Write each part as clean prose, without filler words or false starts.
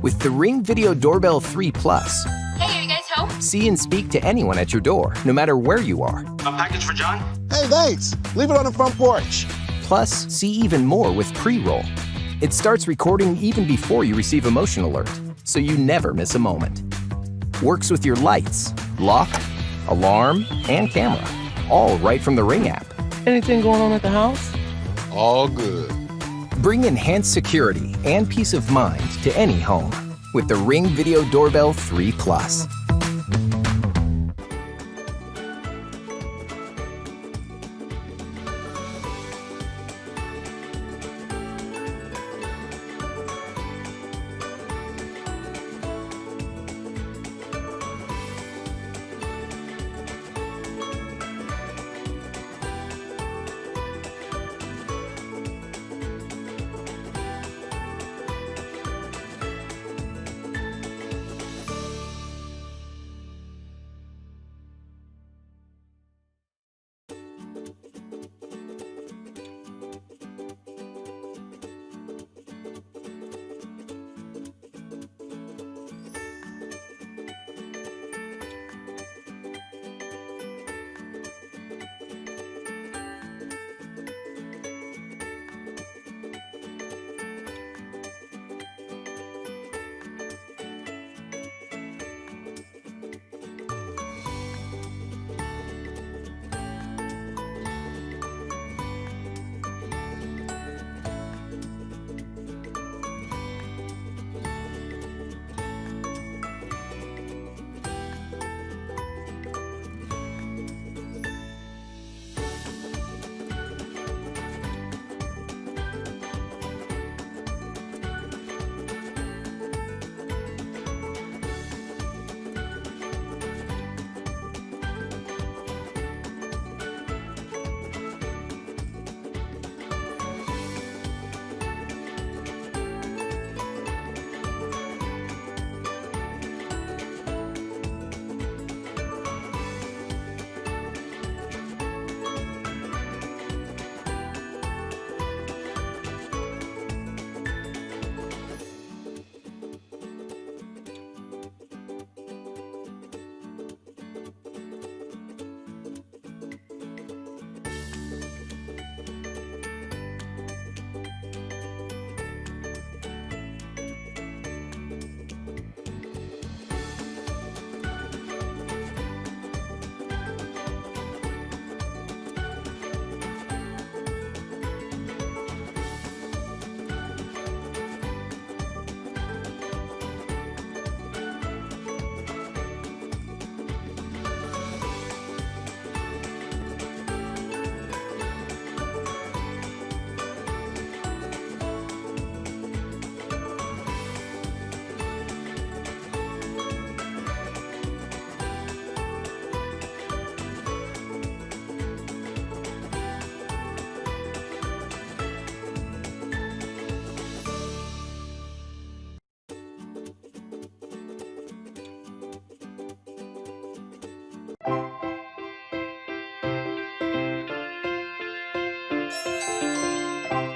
With the Ring Video Doorbell 3 Plus, Hey, are you guys home? see and speak to anyone at your door, no matter where you are. A package for John? Hey, thanks. Leave it on the front porch. Plus, see even more with pre-roll. It starts recording even before you receive a motion alert, so you never miss a moment. Works with your lights, lock, alarm, and camera, all right from the Ring app. Anything going on at the house? All good. Bring enhanced security and peace of mind to any home with the Ring Video Doorbell 3 Plus.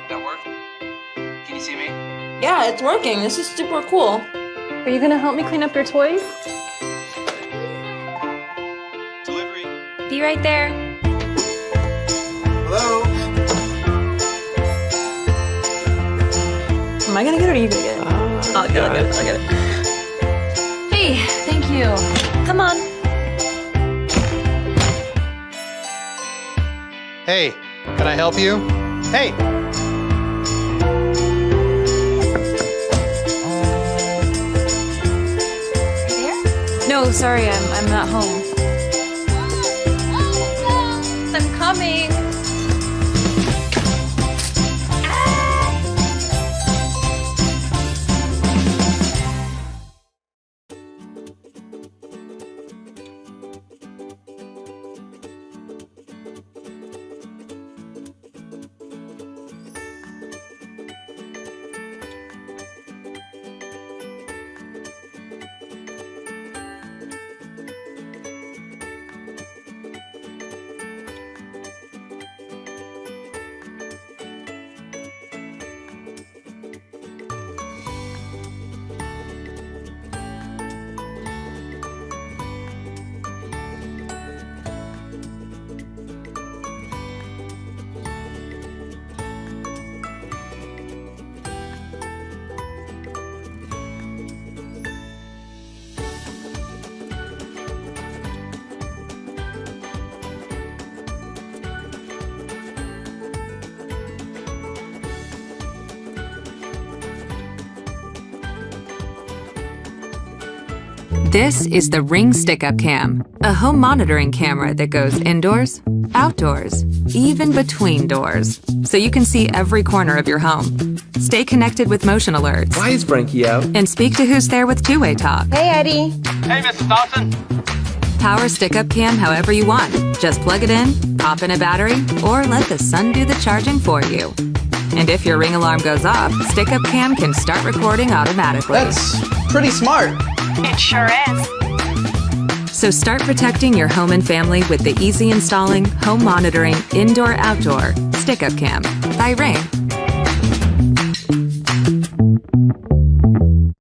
That work? Can you see me? Yeah, it's working. This is super cool. Are you gonna help me clean up your toys? Delivery. Be right there. Hello? Am I gonna get it or are you gonna get it? I'll get it. I'll get it. Hey, thank you. Come on. Hey, can I help you? Hey! No, sorry, I'm not home. I'm coming. This is the Ring Stick-Up Cam, a home monitoring camera that goes indoors, outdoors, even between doors, so you can see every corner of your home. Stay connected with motion alerts. Why is Frankie out? And speak to who's there with two-way talk. Hey, Eddie. Hey, Mrs. Dawson. Power Stick-Up Cam however you want. Just plug it in, pop in a battery, or let the sun do the charging for you. And if your Ring alarm goes off, Stick-Up Cam can start recording automatically. That's pretty smart. It sure is. So start protecting your home and family with the easy installing, home monitoring, indoor-outdoor Stick-Up Cam by Ring.